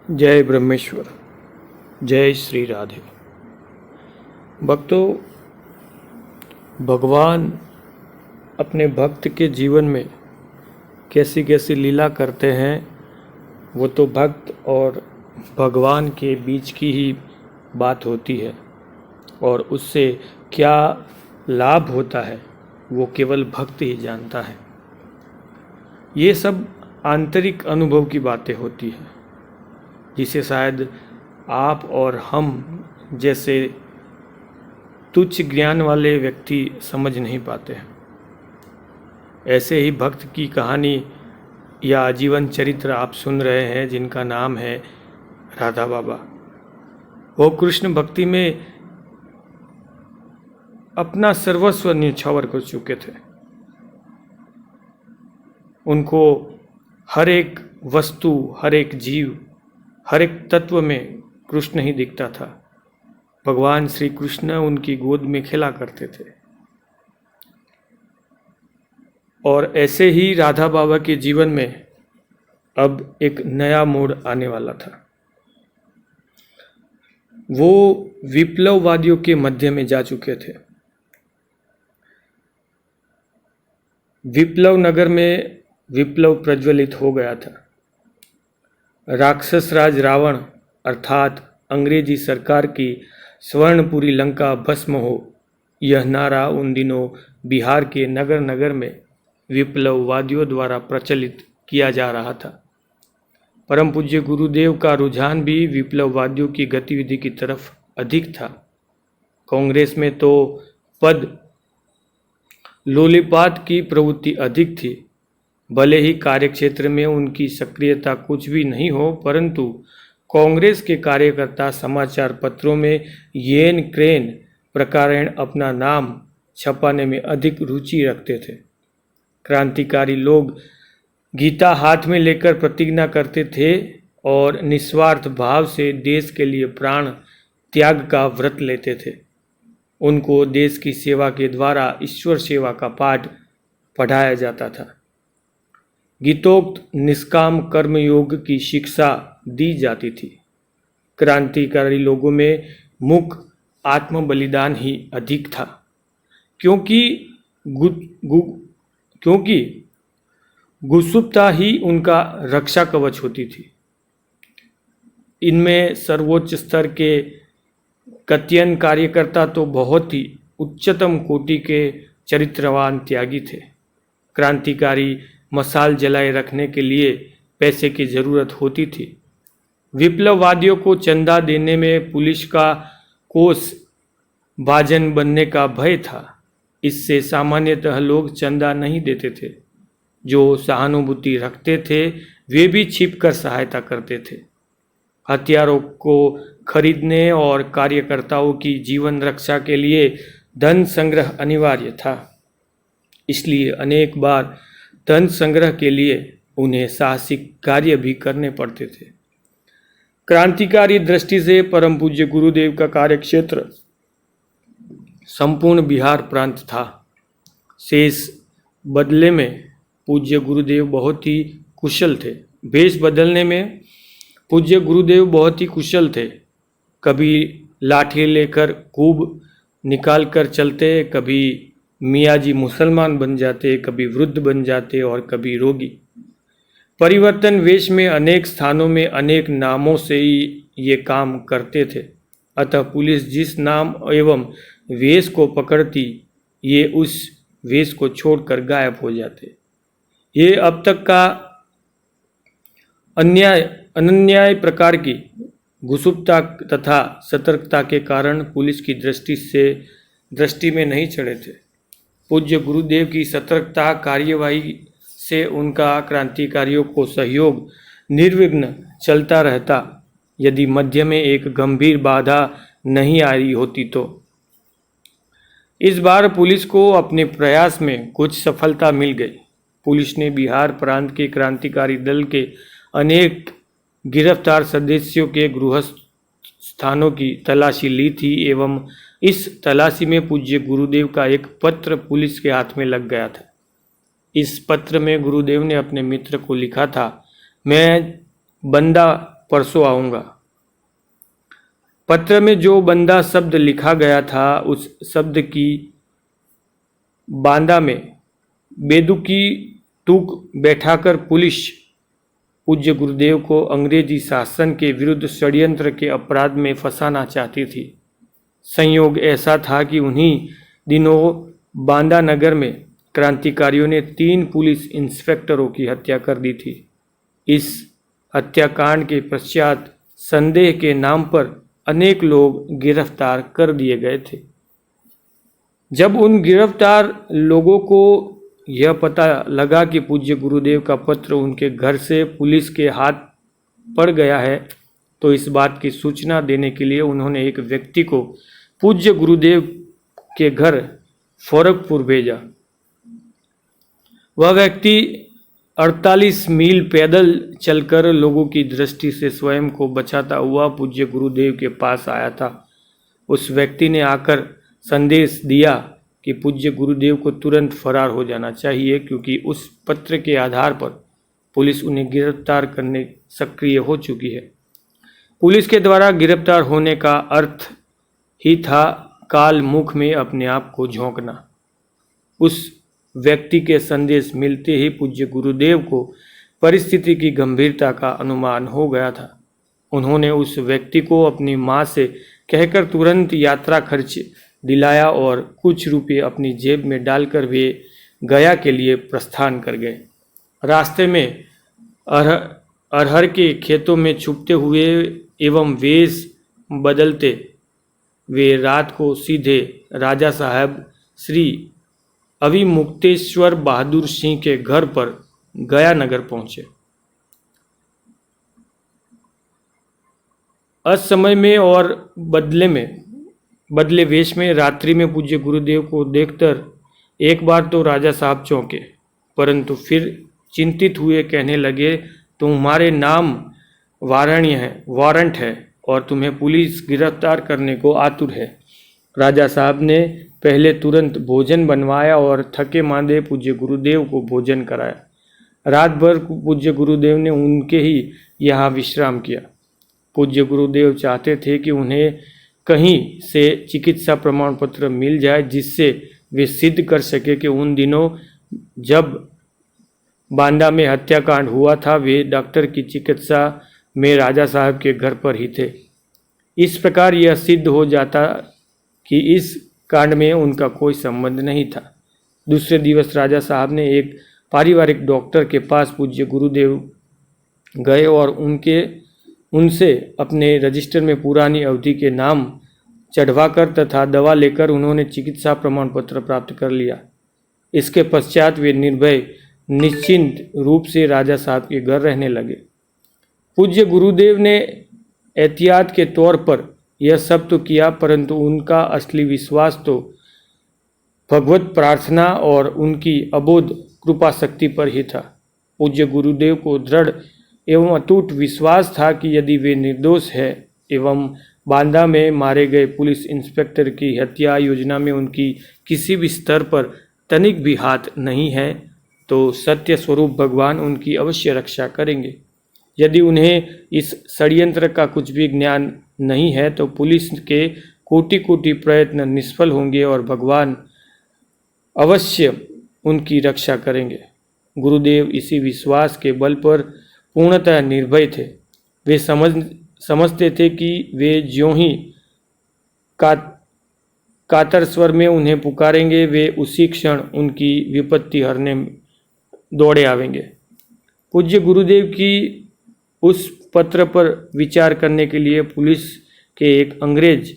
जय ब्रह्मेश्वर, जय श्री राधे। भक्तों, भगवान अपने भक्त के जीवन में कैसी कैसी लीला करते हैं, वो तो भक्त और भगवान के बीच की ही बात होती है, और उससे क्या लाभ होता है वो केवल भक्त ही जानता है। ये सब आंतरिक अनुभव की बातें होती हैं, जिसे शायद आप और हम जैसे तुच्छ ज्ञान वाले व्यक्ति समझ नहीं पाते हैं। ऐसे ही भक्त की कहानी या जीवन चरित्र आप सुन रहे हैं, जिनका नाम है राधा बाबा। वो कृष्ण भक्ति में अपना सर्वस्व न्यौछावर कर चुके थे। उनको हर एक वस्तु, हर एक जीव, हर एक तत्व में कृष्ण ही दिखता था। भगवान श्री कृष्ण उनकी गोद में खेला करते थे। और ऐसे ही राधा बाबा के जीवन में अब एक नया मोड़ आने वाला था। वो विप्लववादियों के मध्य में जा चुके थे। विप्लव नगर में विप्लव प्रज्वलित हो गया था। राक्षस राज रावण अर्थात अंग्रेजी सरकार की स्वर्णपुरी लंका भस्म हो, यह नारा उन दिनों बिहार के नगर नगर में विप्लववादियों द्वारा प्रचलित किया जा रहा था। परम पूज्य गुरुदेव का रुझान भी विप्लववादियों की गतिविधि की तरफ अधिक था। कांग्रेस में तो पद लोलीपात की प्रवृत्ति अधिक थी। भले ही कार्यक्षेत्र में उनकी सक्रियता कुछ भी नहीं हो, परंतु कांग्रेस के कार्यकर्ता समाचार पत्रों में येन क्रेन प्रकारेण अपना नाम छपाने में अधिक रुचि रखते थे। क्रांतिकारी लोग गीता हाथ में लेकर प्रतिज्ञा करते थे और निस्वार्थ भाव से देश के लिए प्राण त्याग का व्रत लेते थे। उनको देश की सेवा के द्वारा ईश्वर सेवा का पाठ पढ़ाया जाता था। गीतोक्त निष्काम कर्मयोग की शिक्षा दी जाती थी। क्रांतिकारी लोगों में मुख्य आत्म बलिदान ही अधिक था, क्योंकि गुसुप्ता ही उनका रक्षा कवच होती थी। इनमें सर्वोच्च स्तर के कत्यन कार्यकर्ता तो बहुत ही उच्चतम कोटि के चरित्रवान त्यागी थे। क्रांतिकारी मसाल जलाए रखने के लिए पैसे की जरूरत होती थी। विप्लववादियों को चंदा देने में पुलिस का कोष भाजन बनने का भय था। इससे सामान्यतः लोग चंदा नहीं देते थे। जो सहानुभूति रखते थे वे भी छिपकर सहायता करते थे। हथियारों को खरीदने और कार्यकर्ताओं की जीवन रक्षा के लिए धन संग्रह अनिवार्य था। इसलिए अनेक बार धन संग्रह के लिए उन्हें साहसिक कार्य भी करने पड़ते थे। क्रांतिकारी दृष्टि से परम पूज्य गुरुदेव का कार्यक्षेत्र संपूर्ण बिहार प्रांत था। शेष बदले में पूज्य गुरुदेव बहुत ही कुशल थे। भेष बदलने में पूज्य गुरुदेव बहुत ही कुशल थे। कभी लाठी लेकर खूब निकाल कर चलते, कभी मियाँ जी मुसलमान बन जाते, कभी वृद्ध बन जाते और कभी रोगी। परिवर्तन वेश में अनेक स्थानों में अनेक नामों से ही ये काम करते थे। अतः पुलिस जिस नाम एवं वेश को पकड़ती, ये उस वेश को छोड़कर गायब हो जाते। ये अब तक का अनन्याय प्रकार की गुसुप्ता तथा सतर्कता के कारण पुलिस की दृष्टि में नहीं चढ़े थे। पूज्य गुरुदेव की सतर्कता कार्यवाही से उनका क्रांतिकारियों को सहयोग निर्विघ्न चलता रहता, यदि मध्य में एक गंभीर बाधा नहीं आई होती तो। इस बार पुलिस को अपने प्रयास में कुछ सफलता मिल गई। पुलिस ने बिहार प्रांत के क्रांतिकारी दल के अनेक गिरफ्तार सदस्यों के गृह स्थानों की तलाशी ली थी एवं इस तलाशी में पूज्य गुरुदेव का एक पत्र पुलिस के हाथ में लग गया था। इस पत्र में गुरुदेव ने अपने मित्र को लिखा था, मैं बंदा परसों आऊँगा। पत्र में जो बंदा शब्द लिखा गया था उस शब्द की बांदा में बेदुकी तूक बैठाकर पुलिस पूज्य गुरुदेव को अंग्रेजी शासन के विरुद्ध षड्यंत्र के अपराध में फंसाना चाहती थी। संयोग ऐसा था कि उन्हीं दिनों बांदा नगर में क्रांतिकारियों ने 3 पुलिस इंस्पेक्टरों की हत्या कर दी थी। इस हत्याकांड के पश्चात संदेह के नाम पर अनेक लोग गिरफ्तार कर दिए गए थे। जब उन गिरफ्तार लोगों को यह पता लगा कि पूज्य गुरुदेव का पत्र उनके घर से पुलिस के हाथ पड़ गया है, तो इस बात की सूचना देने के लिए उन्होंने एक व्यक्ति को पूज्य गुरुदेव के घर फौरकपुर भेजा। वह व्यक्ति 48 मील पैदल चलकर लोगों की दृष्टि से स्वयं को बचाता हुआ पूज्य गुरुदेव के पास आया था। उस व्यक्ति ने आकर संदेश दिया कि पूज्य गुरुदेव को तुरंत फरार हो जाना चाहिए, क्योंकि उस पत्र के आधार पर पुलिस उन्हें गिरफ्तार करने सक्रिय हो चुकी है। पुलिस के द्वारा गिरफ्तार होने का अर्थ ही था काल मुख में अपने आप को झोंकना। उस व्यक्ति के संदेश मिलते ही पूज्य गुरुदेव को परिस्थिति की गंभीरता का अनुमान हो गया था। उन्होंने उस व्यक्ति को अपनी मां से कहकर तुरंत यात्रा खर्च दिलाया और कुछ रुपये अपनी जेब में डालकर वे गया के लिए प्रस्थान कर गए। रास्ते में अरहर के खेतों में छुपते हुए एवं वेश बदलते वे रात को सीधे राजा साहब श्री अभिमुक्तेश्वर बहादुर सिंह के घर पर गया नगर पहुंचे। असमय में और बदले वेश में रात्रि में पूज्य गुरुदेव को देखकर एक बार तो राजा साहब चौंके, परंतु फिर चिंतित हुए कहने लगे, तुम्हारे नाम वारंट है और तुम्हें पुलिस गिरफ्तार करने को आतुर है। राजा साहब ने पहले तुरंत भोजन बनवाया और थके मांदे पूज्य गुरुदेव को भोजन कराया। रात भर पूज्य गुरुदेव ने उनके ही यहाँ विश्राम किया। पूज्य गुरुदेव चाहते थे कि उन्हें कहीं से चिकित्सा प्रमाण पत्र मिल जाए, जिससे वे सिद्ध कर सके कि उन दिनों जब बांदा में हत्याकांड हुआ था वे डॉक्टर की चिकित्सा में राजा साहब के घर पर ही थे। इस प्रकार यह सिद्ध हो जाता कि इस कांड में उनका कोई संबंध नहीं था। दूसरे दिवस राजा साहब ने एक पारिवारिक डॉक्टर के पास पूज्य गुरुदेव गए और उनसे अपने रजिस्टर में पुरानी अवधि के नाम चढ़वाकर तथा दवा लेकर उन्होंने चिकित्सा प्रमाण पत्र प्राप्त कर लिया। इसके पश्चात वे निर्भय निश्चिंत रूप से राजा साहब के घर रहने लगे। पूज्य गुरुदेव ने एहतियात के तौर पर यह सब तो किया, परंतु उनका असली विश्वास तो भगवत प्रार्थना और उनकी अबोध कृपा शक्ति पर ही था। पूज्य गुरुदेव को दृढ़ एवं अटूट विश्वास था कि यदि वे निर्दोष है एवं बांदा में मारे गए पुलिस इंस्पेक्टर की हत्या योजना में उनकी किसी भी स्तर पर तनिक भी हाथ नहीं है, तो सत्य स्वरूप भगवान उनकी अवश्य रक्षा करेंगे। यदि उन्हें इस षड्यंत्र का कुछ भी ज्ञान नहीं है तो पुलिस के कोटि कोटि प्रयत्न निष्फल होंगे और भगवान अवश्य उनकी रक्षा करेंगे। गुरुदेव इसी विश्वास के बल पर पूर्णतः निर्भय थे। वे समझते थे कि वे ज्यों ही कातर स्वर में उन्हें पुकारेंगे वे उसी क्षण उनकी विपत्ति हरने दौड़े आवेंगे। पूज्य गुरुदेव की उस पत्र पर विचार करने के लिए पुलिस के एक अंग्रेज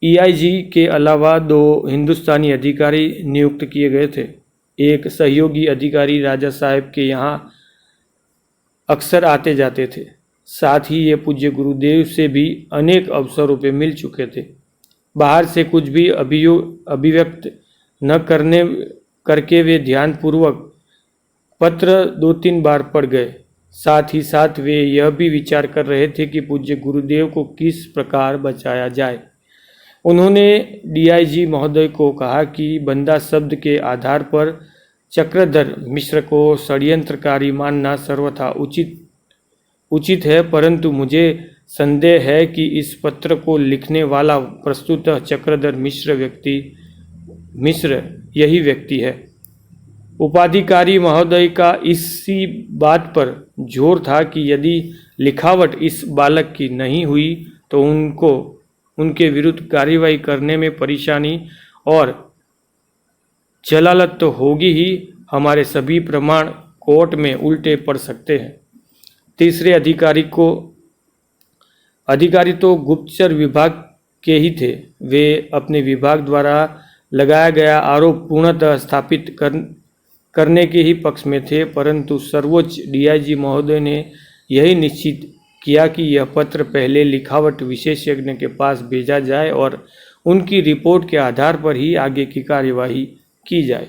EIG के अलावा 2 हिंदुस्तानी अधिकारी नियुक्त किए गए थे। एक सहयोगी अधिकारी राजा साहब के यहाँ अक्सर आते जाते थे। साथ ही ये पूज्य गुरुदेव से भी अनेक अवसरों पे मिल चुके थे। बाहर से कुछ भी अभिव्यक्त न करके वे ध्यानपूर्वक पत्र 2-3 बार पढ़ गए। साथ ही साथ वे यह भी विचार कर रहे थे कि पूज्य गुरुदेव को किस प्रकार बचाया जाए। उन्होंने DIG महोदय को कहा कि बंदा शब्द के आधार पर चक्रधर मिश्र को षड्यंत्रकारी मानना सर्वथा उचित उचित है, परंतु मुझे संदेह है कि इस पत्र को लिखने वाला प्रस्तुतः चक्रधर मिश्र यही व्यक्ति है। उपाधिकारी महोदय का इसी बात पर जोर था कि यदि लिखावट इस बालक की नहीं हुई तो उनके विरुद्ध कार्रवाई करने में परेशानी और जलालत तो होगी ही, हमारे सभी प्रमाण कोर्ट में उल्टे पड़ सकते हैं। तीसरे अधिकारी तो गुप्तचर विभाग के ही थे। वे अपने विभाग द्वारा लगाया गया आरोप पूर्णतः स्थापित करने के ही पक्ष में थे, परंतु सर्वोच्च डीआईजी महोदय ने यही निश्चित किया कि यह पत्र पहले लिखावट विशेषज्ञ के पास भेजा जाए और उनकी रिपोर्ट के आधार पर ही आगे की कार्यवाही की जाए।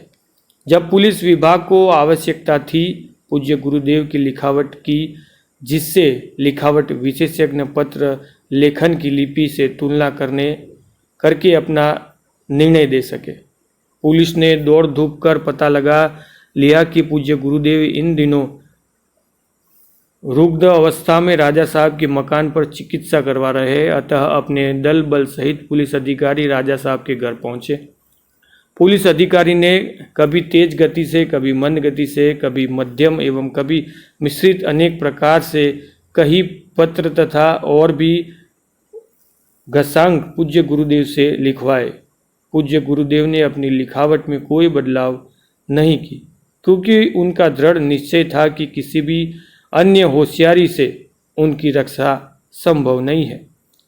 जब पुलिस विभाग को आवश्यकता थी पूज्य गुरुदेव की लिखावट की, जिससे लिखावट विशेषज्ञ पत्र लेखन की लिपि से तुलना करके अपना निर्णय दे सके, पुलिस ने दौड़ धूप कर पता लगा लिया कि पूज्य गुरुदेव इन दिनों रुग्ध अवस्था में राजा साहब के मकान पर चिकित्सा करवा रहे हैं। अतः अपने दल बल सहित पुलिस अधिकारी राजा साहब के घर पहुंचे। पुलिस अधिकारी ने कभी तेज गति से, कभी मंद गति से, कभी मध्यम एवं कभी मिश्रित अनेक प्रकार से कई पत्र तथा और भी घसांग पूज्य गुरुदेव से लिखवाए। पूज्य गुरुदेव ने अपनी लिखावट में कोई बदलाव नहीं की, क्योंकि उनका दृढ़ निश्चय था कि किसी भी अन्य होशियारी से उनकी रक्षा संभव नहीं है।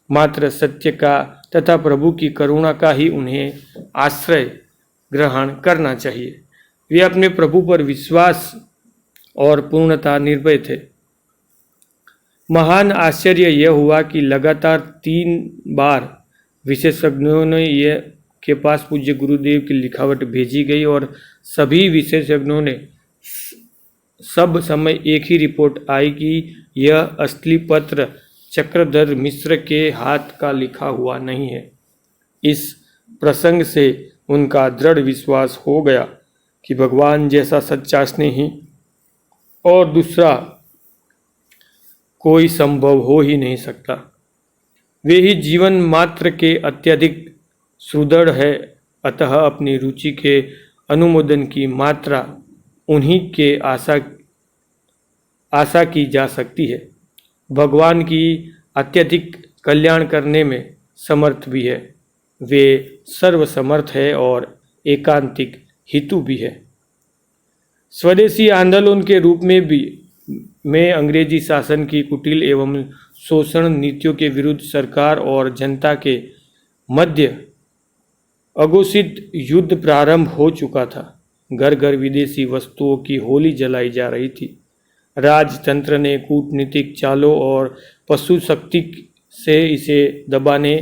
मात्र सत्य का तथा प्रभु की करुणा का ही उन्हें आश्रय ग्रहण करना चाहिए। वे अपने प्रभु पर विश्वास और पूर्णतः निर्भय थे। महान आश्चर्य यह हुआ कि लगातार 3 बार विशेषज्ञों ने के पास पूज्य गुरुदेव की लिखावट भेजी गई और सभी विशेषज्ञों ने सब समय एक ही रिपोर्ट आई कि यह असली पत्र चक्रधर मिश्र के हाथ का लिखा हुआ नहीं है। इस प्रसंग से उनका दृढ़ विश्वास हो गया कि भगवान जैसा सच्चा स्नेही और दूसरा कोई संभव हो ही नहीं सकता। वे ही जीवन मात्र के अत्यधिक सुदृढ़ है, अतः अपनी रुचि के अनुमोदन की मात्रा उन्हीं के आशा की जा सकती है। भगवान की अत्यधिक कल्याण करने में समर्थ भी है। वे सर्वसमर्थ है और एकांतिक हितु भी है। स्वदेशी आंदोलन के रूप में अंग्रेजी शासन की कुटिल एवं शोषण नीतियों के विरुद्ध सरकार और जनता के मध्य अघोषित युद्ध प्रारंभ हो चुका था। घर घर विदेशी वस्तुओं की होली जलाई जा रही थी। राजतंत्र ने कूटनीतिक चालों और पशु शक्ति से इसे दबाने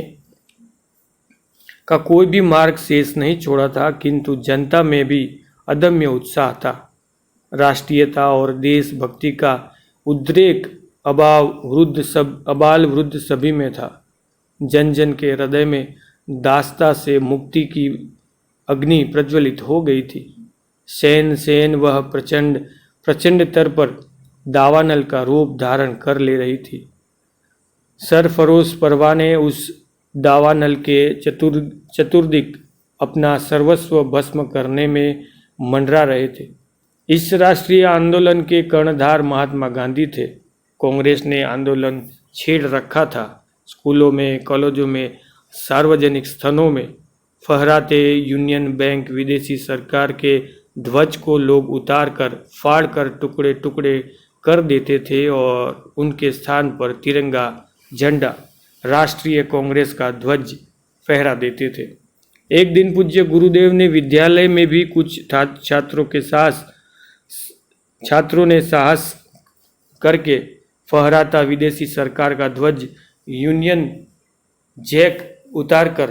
का कोई भी मार्ग शेष नहीं छोड़ा था, किंतु जनता में भी अदम्य उत्साह था। राष्ट्रीयता और देशभक्ति का उद्रेक अबाल वृद्ध सभी में था। जन जन के हृदय में दासता से मुक्ति की अग्नि प्रज्वलित हो गई थी। सेन वह प्रचंड तर पर दावानल का रूप धारण कर ले रही थी। सरफरोश परवाने उस दावानल के चतुर्दिक अपना सर्वस्व भस्म करने में मंडरा रहे थे। इस राष्ट्रीय आंदोलन के कर्णधार महात्मा गांधी थे। कांग्रेस ने आंदोलन छेड़ रखा था। स्कूलों में, कॉलेजों में, सार्वजनिक स्थलों में फहराते यूनियन बैंक विदेशी सरकार के ध्वज को लोग उतार कर फाड़ कर टुकड़े टुकड़े कर देते थे और उनके स्थान पर तिरंगा झंडा, राष्ट्रीय कांग्रेस का ध्वज फहरा देते थे। एक दिन पूज्य गुरुदेव ने विद्यालय में भी कुछ छात्रों ने साहस करके फहराता विदेशी सरकार का ध्वज यूनियन जैक उतार कर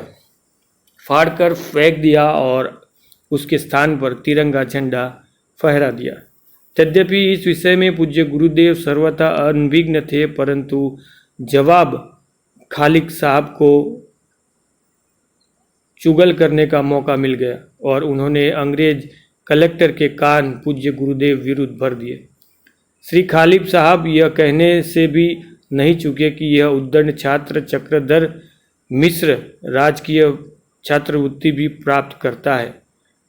फाड़ कर फेंक दिया और उसके स्थान पर तिरंगा झंडा फहरा दिया। यद्यपि इस विषय में पूज्य गुरुदेव सर्वथा अनभिज्ञ थे, परंतु जवाब खालिक साहब को चुगल करने का मौका मिल गया और उन्होंने अंग्रेज कलेक्टर के कान पूज्य गुरुदेव विरुद्ध भर दिए। श्री खालिद साहब यह कहने से भी नहीं चूके कि यह उद्दंड छात्र चक्रधर मिश्र राजकीय छात्रवृत्ति भी प्राप्त करता है।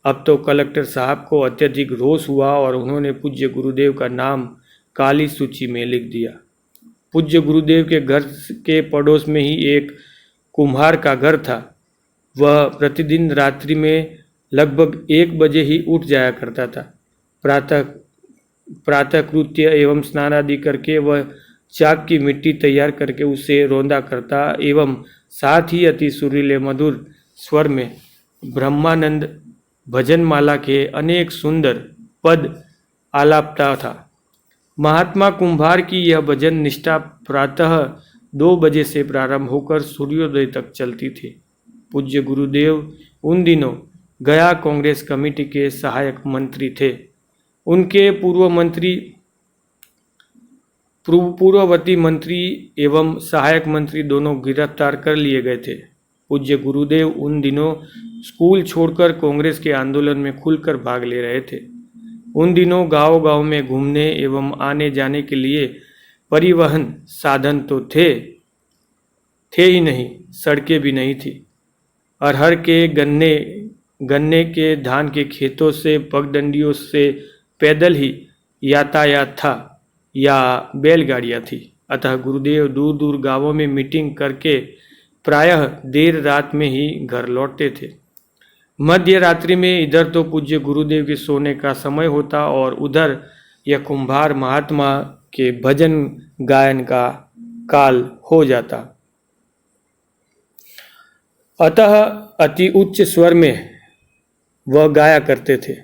अब तो कलेक्टर साहब को अत्यधिक रोष हुआ और उन्होंने पूज्य गुरुदेव का नाम काली सूची में लिख दिया। पूज्य गुरुदेव के घर के पड़ोस में ही एक कुम्हार का घर था। वह प्रतिदिन रात्रि में लगभग 1 बजे ही उठ जाया करता था। प्रातः कृत्य एवं स्नान आदि करके वह चाक की मिट्टी तैयार करके उसे रौंदा करता एवं साथ ही अति सुरीले मधुर स्वर में ब्रह्मानंद भजनमाला के अनेक सुंदर पद आलापता था। महात्मा कुंभार की यह भजन निष्ठा प्रातः 2 बजे से प्रारंभ होकर सूर्योदय तक चलती थी। पूज्य गुरुदेव उन दिनों गया कांग्रेस कमेटी के सहायक मंत्री थे। उनके पूर्ववर्ती मंत्री एवं सहायक मंत्री दोनों गिरफ्तार कर लिए गए थे। पूज्य गुरुदेव उन दिनों स्कूल छोड़कर कांग्रेस के आंदोलन में खुलकर भाग ले रहे थे। उन दिनों गांव-गांव में घूमने एवं आने जाने के लिए परिवहन साधन तो थे ही नहीं, सड़कें भी नहीं थी। अरहर के गन्ने के धान के खेतों से पगडंडियों से पैदल ही यातायात था या बैलगाड़ियाँ थी। अतः गुरुदेव दूर दूर गांवों में मीटिंग करके प्रायः देर रात में ही घर लौटते थे। मध्य रात्रि में इधर तो पूज्य गुरुदेव के सोने का समय होता और उधर यह कुंभार महात्मा के भजन गायन का काल हो जाता। अतः अति उच्च स्वर में वह गाया करते थे,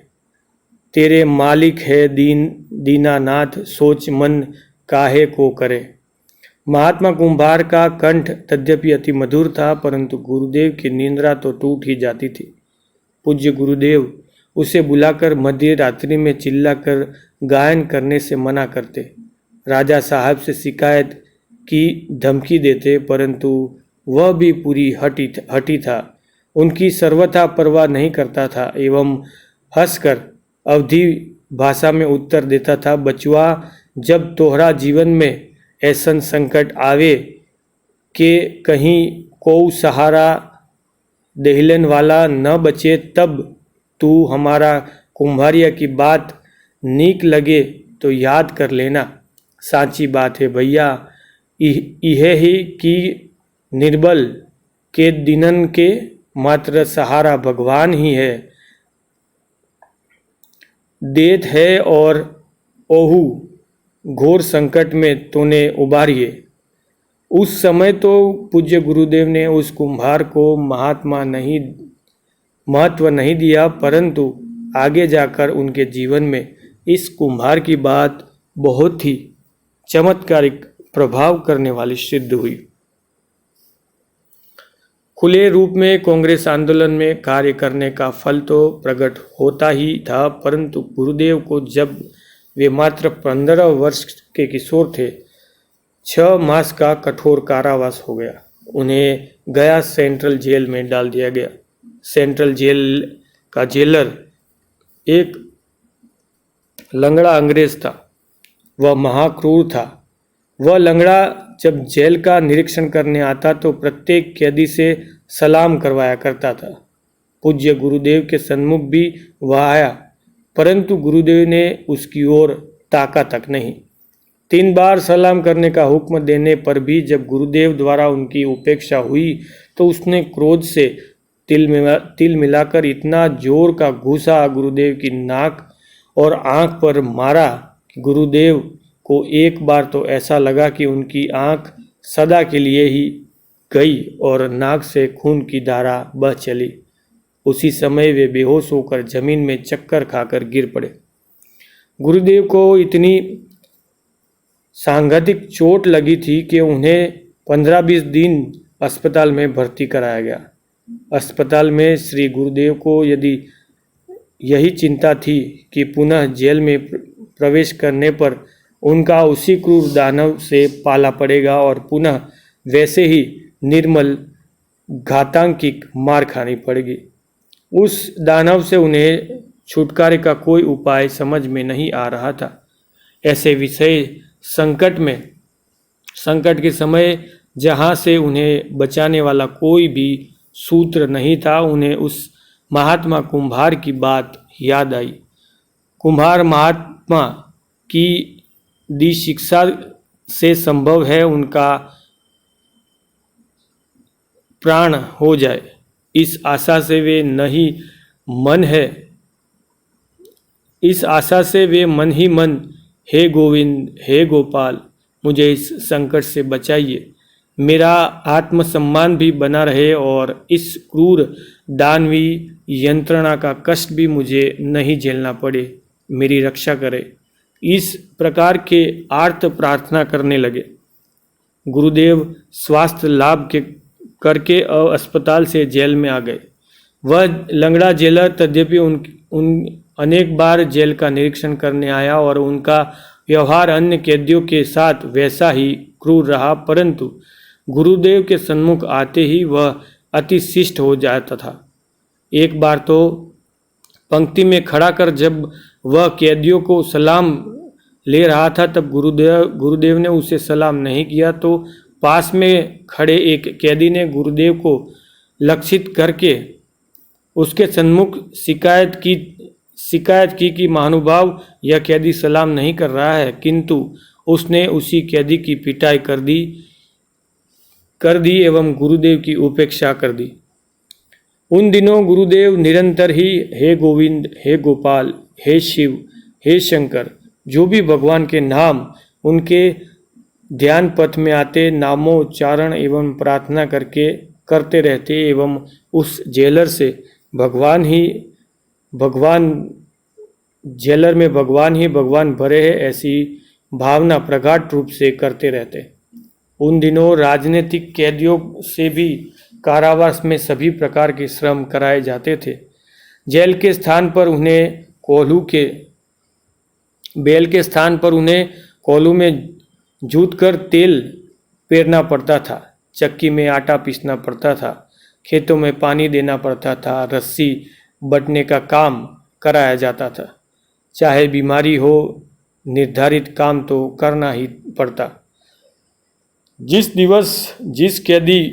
तेरे मालिक है दीनानाथ सोच मन काहे को करे। महात्मा कुंभार का कंठ तद्यपि अति मधुर था, परंतु गुरुदेव की निंद्रा तो टूट ही जाती थी। पूज्य गुरुदेव उसे बुलाकर मध्य रात्रि में चिल्लाकर गायन करने से मना करते, राजा साहब से शिकायत की धमकी देते, परंतु वह भी पूरी हटी था। उनकी सर्वथा परवाह नहीं करता था एवं हंसकर अवधी भाषा में उत्तर देता था, बचवा जब तोहरा जीवन में ऐसन संकट आवे कि कहीं को सहारा देहलन वाला न बचे, तब तू हमारा कुंभारिया की बात नीक लगे तो याद कर लेना। साची बात है भैया, यह ही कि निर्बल के दिनन के मात्र सहारा भगवान ही है देत है, और ओहू घोर संकट में तूने उबारिए। उस समय तो पूज्य गुरुदेव ने उस कुम्हार को महत्व नहीं दिया, परंतु आगे जाकर उनके जीवन में इस कुम्हार की बात बहुत ही चमत्कारिक प्रभाव करने वाली सिद्ध हुई। खुले रूप में कांग्रेस आंदोलन में कार्य करने का फल तो प्रकट होता ही था, परंतु गुरुदेव को जब वे मात्र 15 वर्ष के किशोर थे, 6 मास का कठोर कारावास हो गया। उन्हें गया सेंट्रल जेल में डाल दिया गया। सेंट्रल जेल का जेलर एक लंगड़ा अंग्रेज था। वह महाक्रूर था। वह लंगड़ा जब जेल का निरीक्षण करने आता तो प्रत्येक कैदी से सलाम करवाया करता था। पूज्य गुरुदेव के सन्मुख भी वह आया, परंतु गुरुदेव ने उसकी ओर ताका तक नहीं। 3 बार सलाम करने का हुक्म देने पर भी जब गुरुदेव द्वारा उनकी उपेक्षा हुई तो उसने क्रोध से तिल मिलाकर इतना जोर का घूसा गुरुदेव की नाक और आंख पर मारा कि गुरुदेव को एक बार तो ऐसा लगा कि उनकी आंख सदा के लिए ही गई और नाक से खून की धारा बह चली। उसी समय वे बेहोश होकर जमीन में चक्कर खाकर गिर पड़े। गुरुदेव को इतनी सांघातिक चोट लगी थी कि उन्हें 15-20 दिन अस्पताल में भर्ती कराया गया। अस्पताल में श्री गुरुदेव को यदि यही चिंता थी कि पुनः जेल में प्रवेश करने पर उनका उसी क्रूर दानव से पाला पड़ेगा और पुनः वैसे ही निर्मल घातांकिक मार खानी पड़ेगी। उस दानव से उन्हें छुटकारे का कोई उपाय समझ में नहीं आ रहा था। ऐसे विषय संकट के समय जहाँ से उन्हें बचाने वाला कोई भी सूत्र नहीं था, उन्हें उस महात्मा कुम्भार की बात याद आई। कुम्हार महात्मा की दी शिक्षा से संभव है उनका प्राण हो जाए। इस आशा से वे मन ही मन, हे गोविंद, हे गोपाल, मुझे इस संकट से बचाइए, मेरा आत्मसम्मान भी बना रहे और इस क्रूर दानवी यंत्रणा का कष्ट भी मुझे नहीं झेलना पड़े, मेरी रक्षा करे। इस प्रकार के आर्त प्रार्थना करने लगे। गुरुदेव स्वास्थ्य लाभ करके अस्पताल से जेल में आ गए। वह लंगड़ा जेलर तद्यपि उन अनेक बार जेल का निरीक्षण करने आया और उनका व्यवहार अन्य कैदियों के साथ वैसा ही क्रूर रहा, परंतु गुरुदेव के सन्मुख आते ही वह अति शिष्ट हो जाता था। एक बार तो पंक्ति में खड़ा कर जब वह कैदियों को सलाम ले रहा था, तब गुरुदेव ने उसे सलाम नहीं किया, तो पास में खड़े एक कैदी ने गुरुदेव को लक्षित करके उसके सन्मुख शिकायत की कि महानुभाव, यह कैदी सलाम नहीं कर रहा है, किंतु उसने उसी कैदी की पिटाई कर दी एवं गुरुदेव की उपेक्षा कर दी। उन दिनों गुरुदेव निरंतर ही हे गोविंद, हे गोपाल, हे शिव, हे शंकर, जो भी भगवान के नाम उनके ध्यान पथ में आते, नामोच्चारण एवं प्रार्थना करते रहते एवं उस जेलर से जेलर में भगवान ही भगवान भरे हैं, ऐसी भावना प्रगाढ़ रूप से करते रहते। उन दिनों राजनीतिक कैदियों से भी कारावास में सभी प्रकार के श्रम कराए जाते थे। बेल के स्थान पर उन्हें कोल्हू में जूत कर तेल पेरना पड़ता था, चक्की में आटा पीसना पड़ता था, खेतों में पानी देना पड़ता था, रस्सी बटने का काम कराया जाता था। चाहे बीमारी हो, निर्धारित काम तो करना ही पड़ता। जिस दिवस जिस कैदी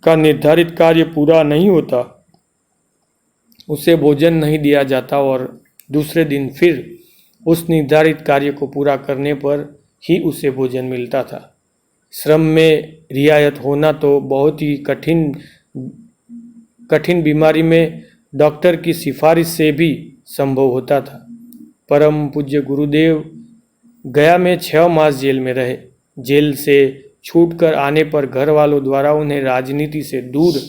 का निर्धारित कार्य पूरा नहीं होता, उसे भोजन नहीं दिया जाता और दूसरे दिन फिर उस निर्धारित कार्य को पूरा करने पर ही उसे भोजन मिलता था। श्रम में रियायत होना तो बहुत ही कठिन बीमारी में डॉक्टर की सिफारिश से भी संभव होता था। परम पूज्य गुरुदेव गया में 6 मास जेल में रहे। जेल से छूटकर आने पर घर वालों द्वारा उन्हें राजनीति से दूर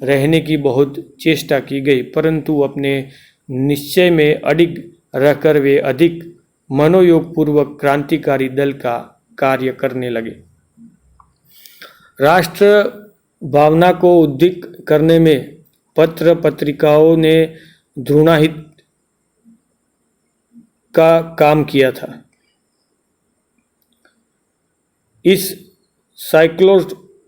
रहने की बहुत चेष्टा की गई, परंतु अपने निश्चय में अडिग रहकर वे अधिक मनोयोग पूर्वक क्रांतिकारी दल का कार्य करने लगे। राष्ट्र भावना को उद्दीक करने में पत्र पत्रिकाओं ने ध्रुणाहित का काम किया था। इस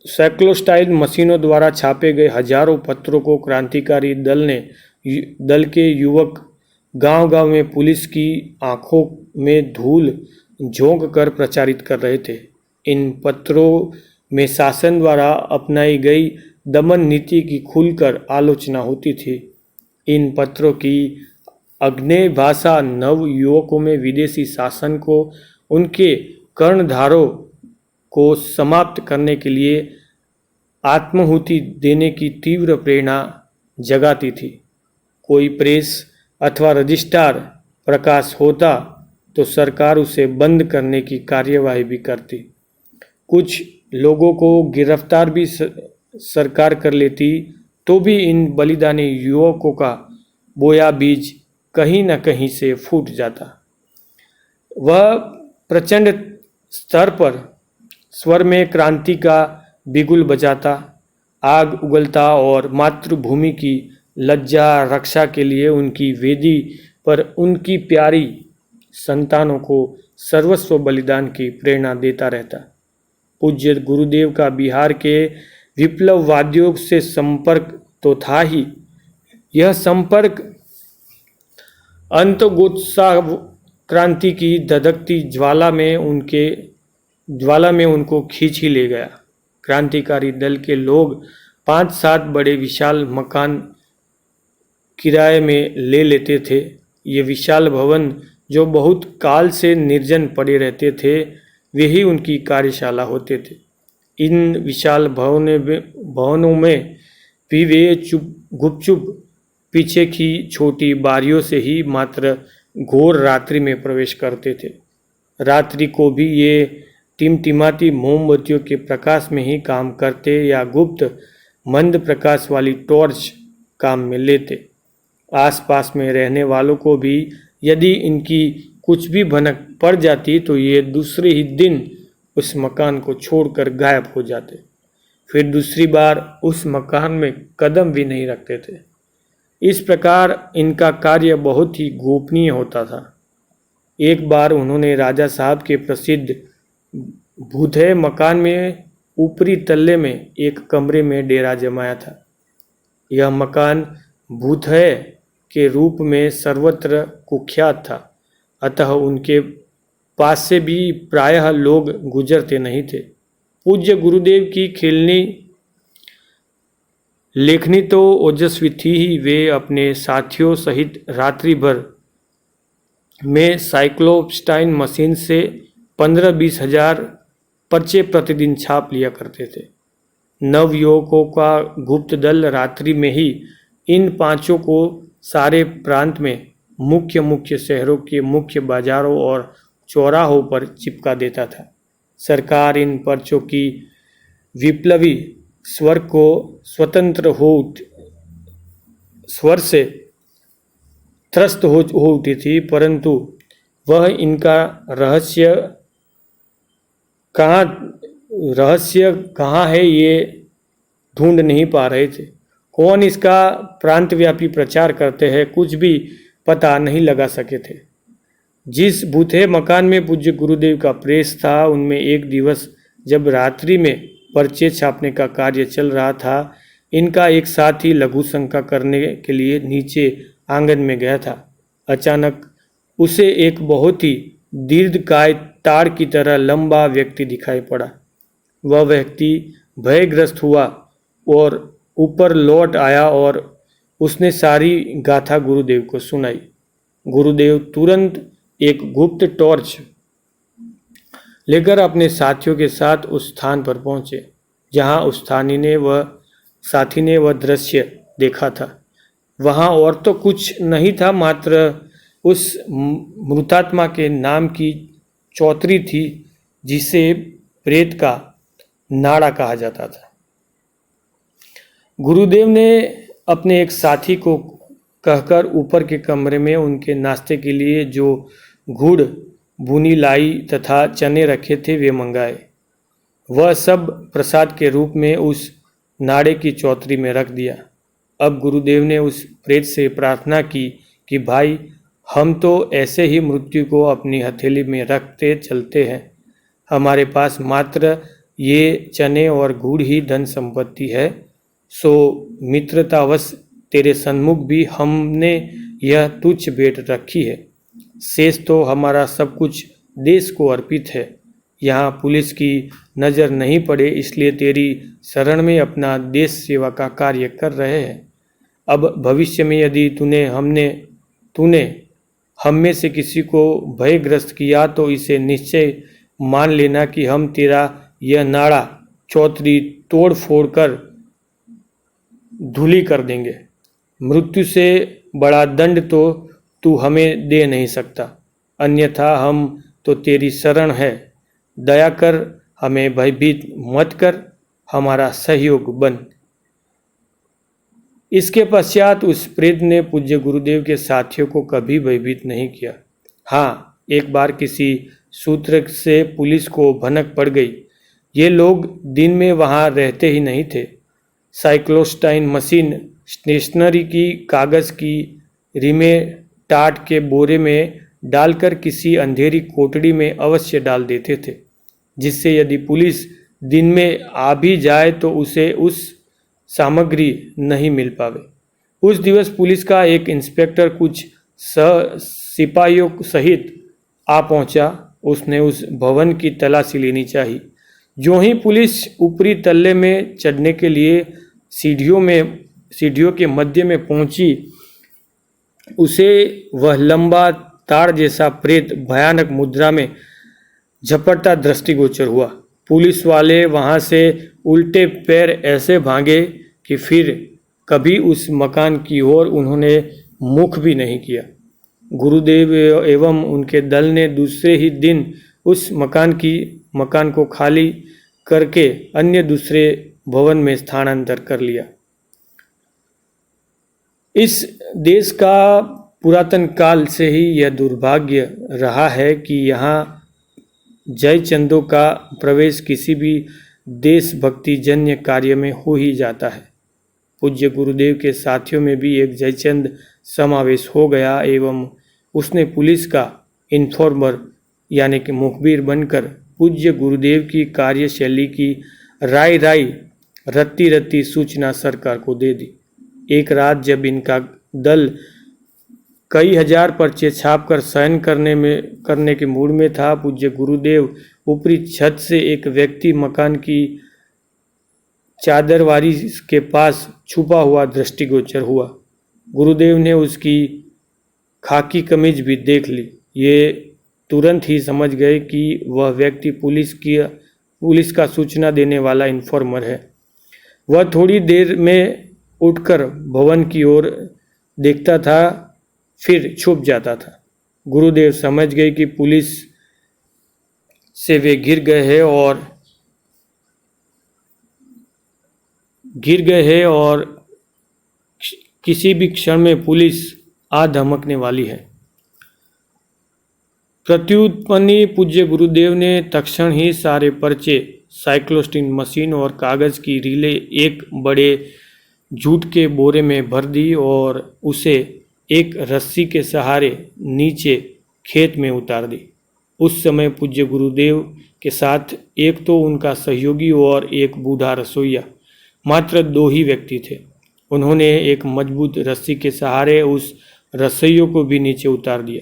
साइक्लोस्टाइल मशीनों द्वारा छापे गए हजारों पत्रों को क्रांतिकारी दल के युवक गांव-गांव में पुलिस की आंखों में धूल झोंक कर प्रचारित कर रहे थे। इन पत्रों में शासन द्वारा अपनाई गई दमन नीति की खुलकर आलोचना होती थी। इन पत्रों की अग्नेय भाषा नव युवकों में विदेशी शासन को, उनके कर्णधारों को समाप्त करने के लिए आत्माहुति देने की तीव्र प्रेरणा जगाती थी। कोई प्रेस अथवा रजिस्ट्रार प्रकाश होता तो सरकार उसे बंद करने की कार्यवाही भी करती। कुछ लोगों को गिरफ्तार भी सरकार कर लेती, तो भी इन बलिदानी युवकों का बोया बीज कहीं न कहीं से फूट जाता। वह प्रचंड स्तर पर स्वर में क्रांति का बिगुल बजाता, आग उगलता और मातृभूमि की लज्जा रक्षा के लिए उनकी वेदी पर उनकी प्यारी संतानों को सर्वस्व बलिदान की प्रेरणा देता रहता। पूज्य गुरुदेव का बिहार के विप्लववादियों से संपर्क तो था ही। यह संपर्क क्रांति की धधकती ज्वाला में उनको खींच ही ले गया। क्रांतिकारी दल के लोग 5-7 बड़े विशाल मकान किराए में ले लेते थे। ये विशाल भवन जो बहुत काल से निर्जन पड़े रहते थे, वे ही उनकी कार्यशाला होते थे। इन विशाल भवनों में भी वे गुपचुप पीछे की छोटी बारियों से ही मात्र घोर रात्रि में प्रवेश करते थे। रात्रि को भी ये टिमटिमाती मोमबत्तियों के प्रकाश में ही काम करते या गुप्त मंद प्रकाश वाली टॉर्च काम में लेते। आसपास में रहने वालों को भी यदि इनकी कुछ भी भनक पड़ जाती तो ये दूसरे ही दिन उस मकान को छोड़कर गायब हो जाते, फिर दूसरी बार उस मकान में कदम भी नहीं रखते थे। इस प्रकार इनका कार्य बहुत ही गोपनीय होता था। एक बार उन्होंने राजा साहब के प्रसिद्ध भूतहे मकान में ऊपरी तल्ले में एक कमरे में डेरा जमाया था। यह मकान भूतहे के रूप में सर्वत्र कुख्यात था, अतः उनके पास से भी प्रायः लोग गुजरते नहीं थे। पूज्य गुरुदेव की खेलनी लेखनी तो ओजस्वी थी ही, वे अपने साथियों सहित रात्रि भर में साइक्लोस्टाइन मशीन से 15-20 हजार पर्चे प्रतिदिन छाप लिया करते थे। नवयुवकों का गुप्त दल रात्रि में ही इन पांचों को सारे प्रांत में मुख्य शहरों के मुख्य बाजारों और चौराहों पर चिपका देता था। सरकार इन पर्चों की विप्लवी स्वर को स्वर से त्रस्त हो उठी थी, परंतु वह इनका रहस्य कहाँ है ये ढूंढ नहीं पा रहे थे। कौन इसका प्रांतव्यापी प्रचार करते हैं, कुछ भी पता नहीं लगा सके थे। जिस भूतहे मकान में पूज्य गुरुदेव का प्रेस था, उनमें एक दिवस जब रात्रि में पर्चे छापने का कार्य चल रहा था, इनका एक साथी लघु शंका करने के लिए नीचे आंगन में गया था। अचानक उसे एक बहुत ही दीर्घकाय ताड़ की तरह लंबा व्यक्ति दिखाई पड़ा। वह व्यक्ति भयग्रस्त हुआ और ऊपर लौट आया और उसने सारी गाथा गुरुदेव को सुनाई। गुरुदेव तुरंत एक गुप्त टॉर्च लेकर अपने साथियों के साथ उस स्थान पर पहुंचे जहां उस साथी ने वह दृश्य देखा था। वहां और तो कुछ नहीं था, मात्र उस मृतात्मा के नाम की चौतरी थी जिसे प्रेत का नाड़ा कहा जाता था। गुरुदेव ने अपने एक साथी को कहकर ऊपर के कमरे में उनके नाश्ते के लिए जो गुड़, भुनी लाई तथा चने रखे थे वे मंगाए। वह सब प्रसाद के रूप में उस नाड़े की चौतरी में रख दिया। अब गुरुदेव ने उस प्रेत से प्रार्थना की कि भाई, हम तो ऐसे ही मृत्यु को अपनी हथेली में रखते चलते हैं। हमारे पास मात्र ये चने और गुड़ ही धन संपत्ति है, सो मित्रतावश तेरे सन्मुख भी हमने यह तुच्छ भेंट रखी है। शेष तो हमारा सब कुछ देश को अर्पित है। यहाँ पुलिस की नज़र नहीं पड़े इसलिए तेरी शरण में अपना देश सेवा का कार्य कर रहे हैं। अब भविष्य में यदि तूने हम में से किसी को भयग्रस्त किया तो इसे निश्चय मान लेना कि हम तेरा यह नाड़ा चौतरी तोड़ फोड़ कर धूली कर देंगे। मृत्यु से बड़ा दंड तो तू हमें दे नहीं सकता, अन्यथा हम तो तेरी शरण है। दया कर, हमें भयभीत मत कर, हमारा सहयोग बन। इसके पश्चात उस प्रेत ने पूज्य गुरुदेव के साथियों को कभी भयभीत नहीं किया। हाँ, एक बार किसी सूत्र से पुलिस को भनक पड़ गई। ये लोग दिन में वहाँ रहते ही नहीं थे। साइक्लोस्टाइन मशीन स्टेशनरी की कागज़ की रिमें टाट के बोरे में डालकर किसी अंधेरी कोठड़ी में अवश्य डाल देते थे, जिससे यदि पुलिस दिन में आ भी जाए तो उसे उस सामग्री नहीं मिल पावे। उस दिवस पुलिस का एक इंस्पेक्टर कुछ सिपाहियों सहित आ पहुंचा, उसने उस भवन की तलाशी लेनी चाहिए। जो ही पुलिस ऊपरी तल्ले में चढ़ने के लिए सीढ़ियों के मध्य में पहुंची, उसे वह लंबा तार जैसा प्रेत भयानक मुद्रा में झपटता दृष्टिगोचर हुआ। पुलिस वाले वहां से उल्टे पैर ऐसे भागे कि फिर कभी उस मकान की ओर उन्होंने मुख भी नहीं किया। गुरुदेव एवं उनके दल ने दूसरे ही दिन उस मकान को खाली करके अन्य दूसरे भवन में स्थानांतर कर लिया। इस देश का पुरातन काल से ही यह दुर्भाग्य रहा है कि यहाँ जयचंदों का प्रवेश किसी भी देशभक्ति जन्य कार्य में हो ही जाता है। पूज्य गुरुदेव के साथियों में भी एक जयचंद समावेश हो गया एवं उसने पुलिस का इन्फॉर्मर यानी कि मुखबिर बनकर पूज्य गुरुदेव की कार्यशैली की राय रत्ती सूचना सरकार को दे दी। एक रात जब इनका दल कई हजार पर्चे छापकर साइन करने के मूड में था, पूज्य गुरुदेव ऊपरी छत से एक व्यक्ति मकान की चादरवारी के पास छुपा हुआ दृष्टिगोचर हुआ। गुरुदेव ने उसकी खाकी कमीज भी देख ली। ये तुरंत ही समझ गए कि वह व्यक्ति पुलिस का सूचना देने वाला इन्फॉर्मर है। वह थोड़ी देर में उठकर भवन की ओर देखता था, फिर छुप जाता था। गुरुदेव समझ गए कि पुलिस से वे घिर गए हैं और किसी भी क्षण में पुलिस आ धमकने वाली है। प्रत्युत्पन्नी पूज्य गुरुदेव ने तत्क्षण ही सारे पर्चे साइक्लोस्टीन मशीन और कागज की रीलें एक बड़े जूट के बोरे में भर दी और उसे एक रस्सी के सहारे नीचे खेत में उतार दी। उस समय पूज्य गुरुदेव के साथ एक तो उनका सहयोगी और एक बूढ़ा रसोइया, मात्र 2 ही व्यक्ति थे। उन्होंने एक मजबूत रस्सी के सहारे उस रसोइयों को भी नीचे उतार दिया।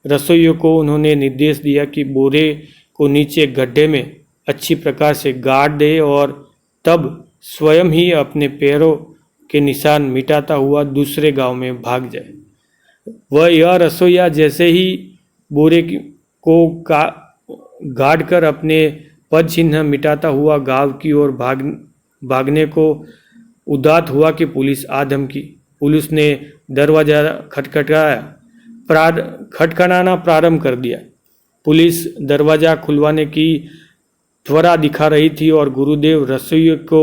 रसोइयों को उन्होंने निर्देश दिया कि बोरे को नीचे गड्ढे में अच्छी प्रकार से गाड़ दे और तब स्वयं ही अपने पैरों के निशान मिटाता हुआ दूसरे गांव में भाग जाए। वह यह रसोइया जैसे ही बोरे को गाड़ कर अपने पद चिन्ह मिटाता हुआ गांव की ओर भागने को उदात हुआ कि पुलिस आ धमकी। पुलिस ने दरवाजा खटखटाना प्रारंभ कर दिया। पुलिस दरवाजा खुलवाने की त्वरा दिखा रही थी और गुरुदेव रसोइये को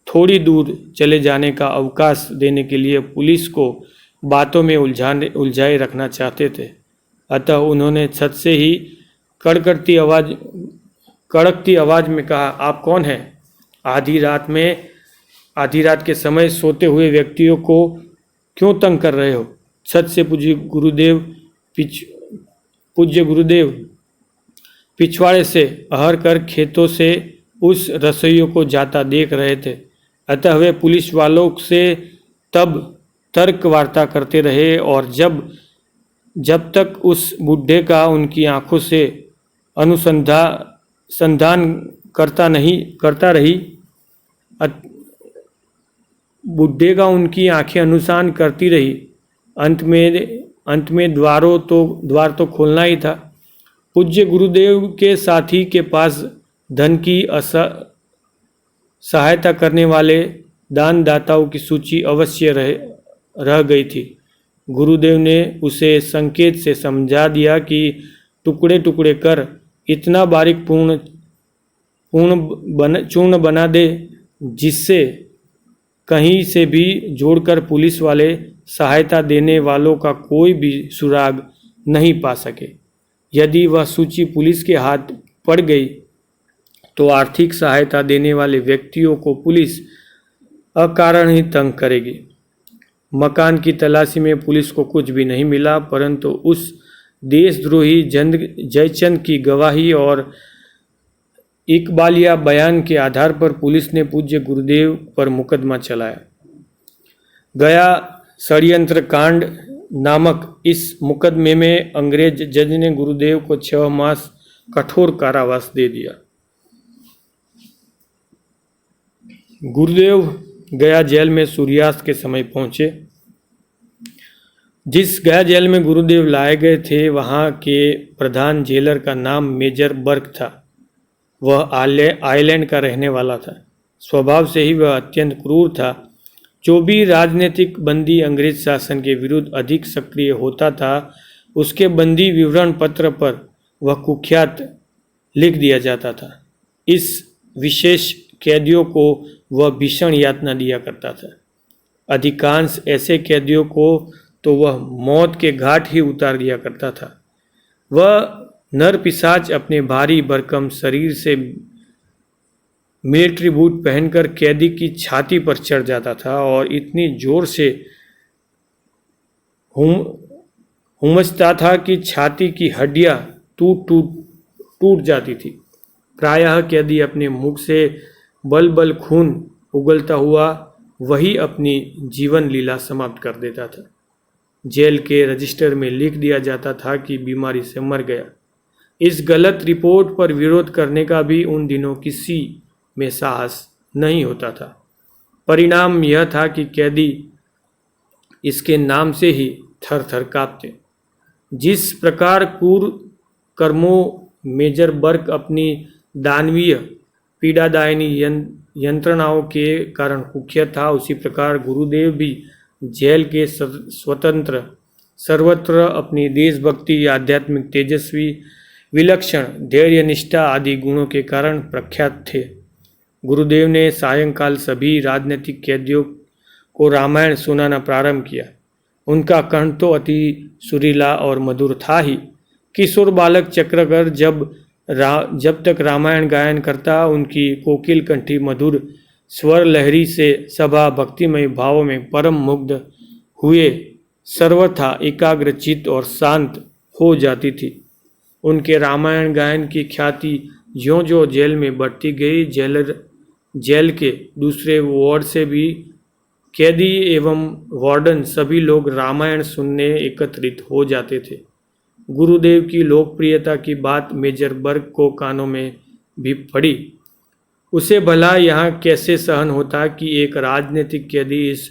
थोड़ी दूर चले जाने का अवकाश देने के लिए पुलिस को बातों में उलझाए रखना चाहते थे। अतः उन्होंने छत से ही कड़कती आवाज में कहा, आप कौन हैं? आधी रात के समय सोते हुए व्यक्तियों को क्यों तंग कर रहे हो? छत से पूज्य गुरुदेव पिछवाड़े से अहर कर खेतों से उस रसोइयों को जाता देख रहे थे। अतः वे पुलिस वालों से तब तर्क वार्ता करते रहे और जब तक उस बुढ़े का उनकी आंखों से अनुसंधान करता रही बुढ़े का उनकी आंखें अनुसंधान करती रही। अंत में द्वार तो खोलना ही था। पूज्य गुरुदेव के साथी के पास धन की सहायता करने वाले दानदाताओं की सूची अवश्य रह गई थी। गुरुदेव ने उसे संकेत से समझा दिया कि टुकड़े टुकड़े कर इतना बारीक चूर्ण बना दे जिससे कहीं से भी जोड़कर पुलिस वाले सहायता देने वालों का कोई भी सुराग नहीं पा सके। यदि वह सूची पुलिस के हाथ पड़ गई तो आर्थिक सहायता देने वाले व्यक्तियों को पुलिस अकारण ही तंग करेगी। मकान की तलाशी में पुलिस को कुछ भी नहीं मिला, परंतु उस देशद्रोही जयचंद की गवाही और इकबालिया बयान के आधार पर पुलिस ने पूज्य गुरुदेव पर मुकदमा चलाया। गया षड्यंत्र कांड नामक इस मुकदमे में अंग्रेज जज ने गुरुदेव को 6 मास कठोर कारावास दे दिया। गुरुदेव गया जेल में सूर्यास्त के समय पहुंचे। जिस गया जेल में गुरुदेव लाए गए थे वहां के प्रधान जेलर का नाम मेजर बर्क था। वह आयरलैंड का रहने वाला था। स्वभाव से ही वह अत्यंत क्रूर था। जो भी राजनीतिक बंदी अंग्रेज शासन के विरुद्ध अधिक सक्रिय होता था उसके बंदी विवरण पत्र पर वह कुख्यात लिख दिया जाता था। इस विशेष कैदियों को वह भीषण यातना दिया करता था। अधिकांश ऐसे कैदियों को तो वह मौत के घाट ही उतार दिया करता था। वह नर पिशाच अपने भारी भरकम शरीर से मिलिट्री बूट पहनकर कैदी की छाती पर चढ़ जाता था और इतनी जोर से हुमचता था कि छाती की हड्डियां टूट जाती थी। प्रायः कैदी अपने मुख से बल बल खून उगलता हुआ वही अपनी जीवन लीला समाप्त कर देता था। जेल के रजिस्टर में लिख दिया जाता था कि बीमारी से मर गया। इस गलत रिपोर्ट पर विरोध करने का भी उन दिनों किसी में साहस नहीं होता था। परिणाम यह था कि कैदी इसके नाम से ही थर थर कांपते। जिस प्रकार क्रूर कर्मों मेजर बर्क अपनी दानवीय पीड़ादायिनी यंत्रणाओं के कारण कुख्यात था, उसी प्रकार गुरुदेव भी जेल के स्वतंत्र सर्वत्र अपनी देशभक्ति, आध्यात्मिक तेजस्वी, विलक्षण धैर्य निष्ठा आदि गुणों के कारण प्रख्यात थे। गुरुदेव ने सायंकाल सभी राजनीतिक कैदियों को रामायण सुनाना प्रारंभ किया। उनका कंठ तो अति सुरीला और मधुर था ही। किशोर बालक चक्रकर जब तक रामायण गायन करता उनकी कोकिल कंठी मधुर स्वर लहरी से सभा भक्तिमय भावों में परम मुग्ध हुए सर्वथा एकाग्र चित्त और शांत हो जाती थी। उनके रामायण गायन की ख्याति ज्यों ज्यों जेल में बढ़ती गई, जेल के दूसरे वार्ड से भी कैदी एवं वार्डन सभी लोग रामायण सुनने एकत्रित हो जाते थे। गुरुदेव की लोकप्रियता की बात मेजर बर्क को कानों में भी पड़ी। उसे भला यहाँ कैसे सहन होता कि एक राजनीतिक कैदी इस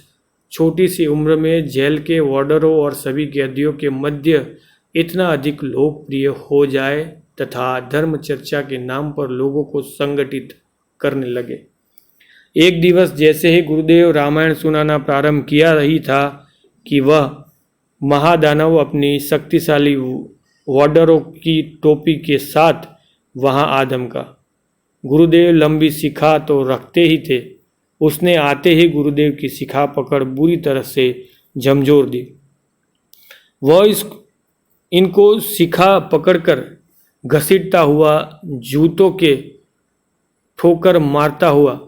छोटी सी उम्र में जेल के वार्डरों और सभी कैदियों के मध्य इतना अधिक लोकप्रिय हो जाए तथा धर्म चर्चा के नाम पर लोगों को संगठित करने लगे। एक दिवस जैसे ही गुरुदेव रामायण सुनाना प्रारंभ किया रही था कि वह महादानव अपनी शक्तिशाली वार्डरों की टोपी के साथ वहां आ धमका। गुरुदेव लंबी शिखा तो रखते ही थे। उसने आते ही गुरुदेव की शिखा पकड़ बुरी तरह से झमझोर दी। वह इनको शिखा पकड़कर घसीटता हुआ, जूतों के ठोकर मारता हुआ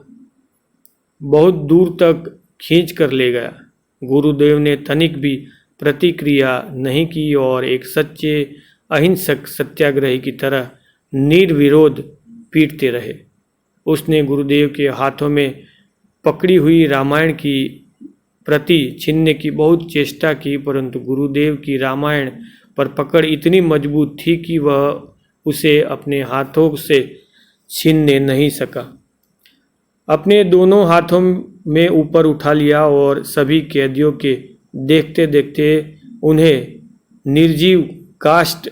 बहुत दूर तक खींच कर ले गया। गुरुदेव ने तनिक भी प्रतिक्रिया नहीं की और एक सच्चे अहिंसक सत्याग्रही की तरह निर्विरोध पीटते रहे। उसने गुरुदेव के हाथों में पकड़ी हुई रामायण की प्रति छीनने की बहुत चेष्टा की, परंतु गुरुदेव की रामायण पर पकड़ इतनी मजबूत थी कि वह उसे अपने हाथों से छीनने नहीं सका। अपने दोनों हाथों में ऊपर उठा लिया और सभी कैदियों के देखते देखते उन्हें निर्जीव काष्ठ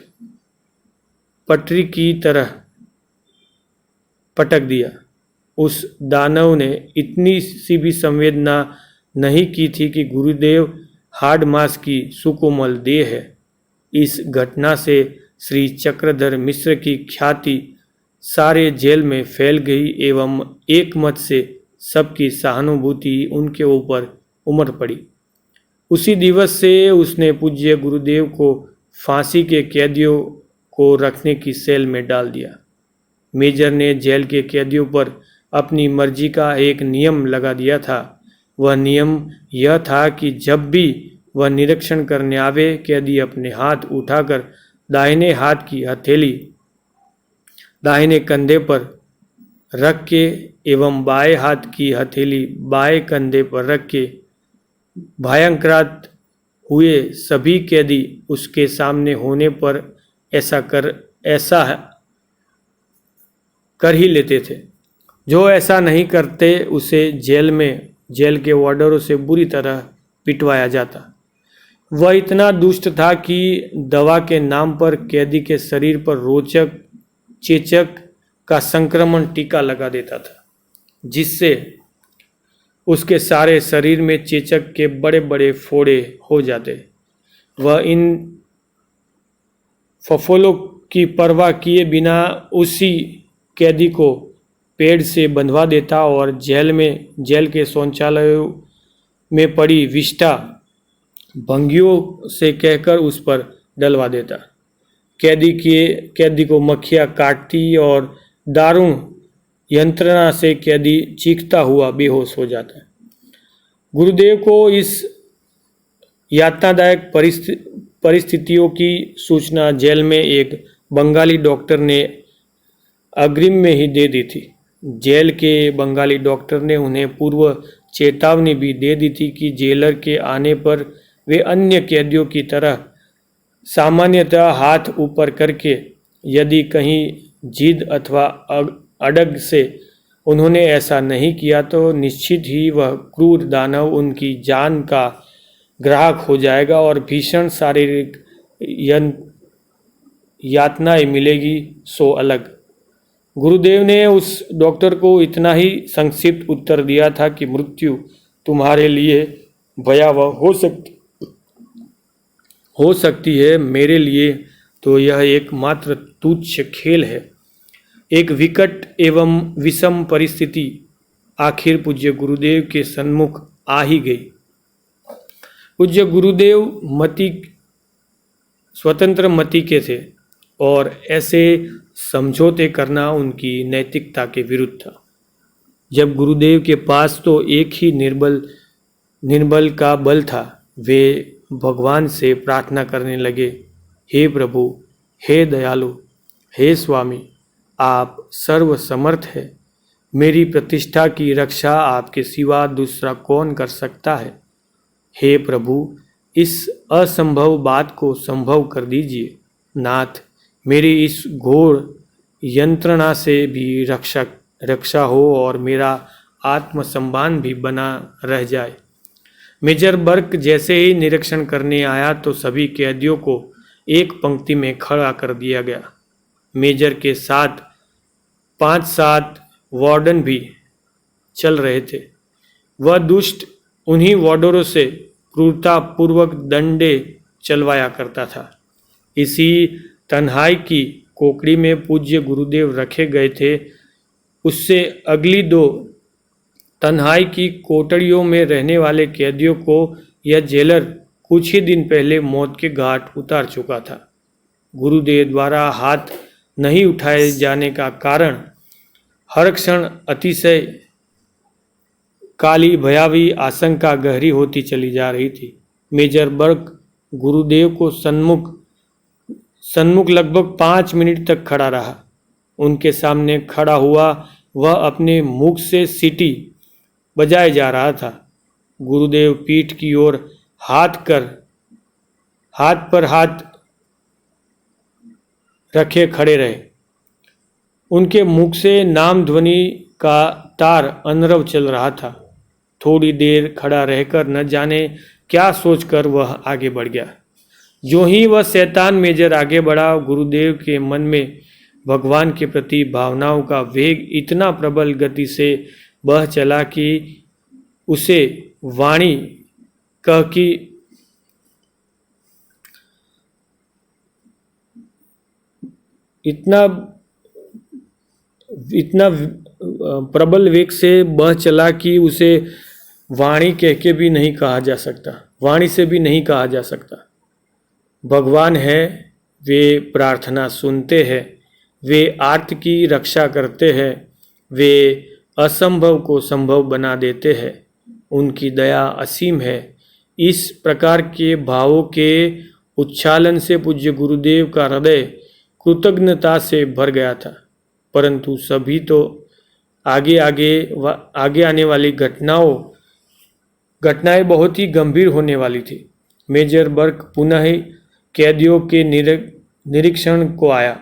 पटरी की तरह पटक दिया। उस दानव ने इतनी सी भी संवेदना नहीं की थी कि गुरुदेव हाड़ मांस की सुकोमल देह है। इस घटना से श्री चक्रधर मिश्र की ख्याति सारे जेल में फैल गई एवं एक मत से सबकी सहानुभूति उनके ऊपर उमड़ पड़ी। उसी दिवस से उसने पूज्य गुरुदेव को फांसी के कैदियों को रखने की सेल में डाल दिया। मेजर ने जेल के कैदियों पर अपनी मर्जी का एक नियम लगा दिया था। वह नियम यह था कि जब भी वह निरीक्षण करने आवे, कैदी अपने हाथ उठाकर दाहिने हाथ की हथेली दाहिने कंधे पर रख के एवं बाएं हाथ की हथेली बाएं कंधे पर रख के भयंकरात हुए सभी कैदी उसके सामने होने पर ऐसा कर ही लेते थे। जो ऐसा नहीं करते उसे जेल के वार्डरों से बुरी तरह पिटवाया जाता। वह इतना दुष्ट था कि दवा के नाम पर कैदी के शरीर पर रोचक चेचक का संक्रमण टीका लगा देता था, जिससे उसके सारे शरीर में चेचक के बड़े बड़े फोड़े हो जाते। वह इन फफोलों की परवाह किए बिना उसी कैदी को पेड़ से बंधवा देता और जेल के शौचालयों में पड़ी विष्ठा भंगियों से कहकर उस पर डलवा देता। कैदी को मक्खियाँ काटती और दारुण यंत्रणा से कैदी चीखता हुआ बेहोश हो जाता। गुरुदेव को इस यातनादायक परिस्थितियों की सूचना जेल में एक बंगाली डॉक्टर ने अग्रिम में ही दे दी थी। जेल के बंगाली डॉक्टर ने उन्हें पूर्व चेतावनी भी दे दी थी कि जेलर के आने पर वे अन्य कैदियों की तरह सामान्यतः हाथ ऊपर करके, यदि कहीं जिद अथवा अड़ग से उन्होंने ऐसा नहीं किया तो निश्चित ही वह क्रूर दानव उनकी जान का ग्राहक हो जाएगा और भीषण शारीरिक यातनाएं मिलेगी सो अलग। गुरुदेव ने उस डॉक्टर को इतना ही संक्षिप्त उत्तर दिया था कि मृत्यु तुम्हारे लिए भयावह हो सकती है, मेरे लिए तो यह एकमात्र तुच्छ खेल है। एक विकट एवं विषम परिस्थिति आखिर पूज्य गुरुदेव के सन्मुख आ ही गई। पूज्य गुरुदेव स्वतंत्र मति के थे और ऐसे समझौते करना उनकी नैतिकता के विरुद्ध था। जब गुरुदेव के पास तो एक ही निर्बल का बल था, वे भगवान से प्रार्थना करने लगे, हे प्रभु, हे दयालु, हे स्वामी, आप सर्वसमर्थ है। मेरी प्रतिष्ठा की रक्षा आपके सिवा दूसरा कौन कर सकता है। हे प्रभु, इस असंभव बात को संभव कर दीजिए। नाथ, मेरी इस घोर यंत्रणा से भी रक्षा हो और मेरा आत्मसम्मान भी बना रह जाए। मेजर बर्क जैसे ही निरीक्षण करने आया तो सभी कैदियों को एक पंक्ति में खड़ा कर दिया गया। मेजर के साथ 5-7 वार्डन भी चल रहे थे। वह दुष्ट उन्हीं वार्डरों से क्रूरतापूर्वक दंडे चलवाया करता था। इसी तन्हाई की कोकड़ी में पूज्य गुरुदेव रखे गए थे। उससे अगली 2 तन्हाई की कोठरियों में रहने वाले कैदियों को यह जेलर कुछ ही दिन पहले मौत के घाट उतार चुका था। गुरुदेव द्वारा हाथ नहीं उठाए जाने का कारण हर क्षण अतिशय काली भयावी आशंका गहरी होती चली जा रही थी। मेजर बर्क गुरुदेव को सन्मुख लगभग 5 मिनट तक खड़ा रहा। उनके सामने खड़ा हुआ वह अपने मुख से सीटी बजाए जा रहा था। गुरुदेव पीठ की ओर हाथ पर हाथ रखे खड़े रहे। उनके मुख से नाम ध्वनि का तार अनरव चल रहा था। थोड़ी देर खड़ा रहकर न जाने क्या सोचकर वह आगे बढ़ गया। जो ही वह शैतान मेजर आगे बढ़ा, गुरुदेव के मन में भगवान के प्रति भावनाओं का वेग इतना प्रबल गति से बह चला कि उसे वाणी कह कि इतना प्रबल वेग से बह चला कि उसे वाणी कह के भी नहीं कहा जा सकता, वाणी से भी नहीं कहा जा सकता। भगवान है, वे प्रार्थना सुनते हैं, वे आर्त की रक्षा करते हैं, वे असंभव को संभव बना देते हैं, उनकी दया असीम है। इस प्रकार के भावों के उच्छालन से पूज्य गुरुदेव का हृदय कृतज्ञता से भर गया था। परंतु सभी तो आगे आने वाली घटनाएं बहुत ही गंभीर होने वाली थी। मेजर बर्क पुनः कैदियों के निरीक्षण को आया।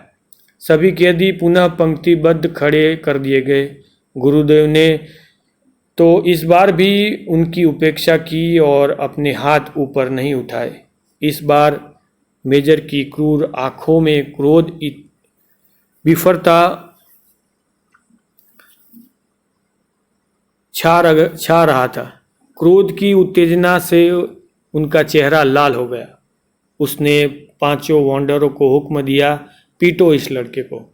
सभी कैदी पुनः पंक्तिबद्ध खड़े कर दिए गए। गुरुदेव ने तो इस बार भी उनकी उपेक्षा की और अपने हाथ ऊपर नहीं उठाए। इस बार मेजर की क्रूर आंखों में क्रोध विफरता छा रहा था। क्रोध की उत्तेजना से उनका चेहरा लाल हो गया। उसने पांचों वांडरों को हुक्म दिया, पीटो इस लड़के को।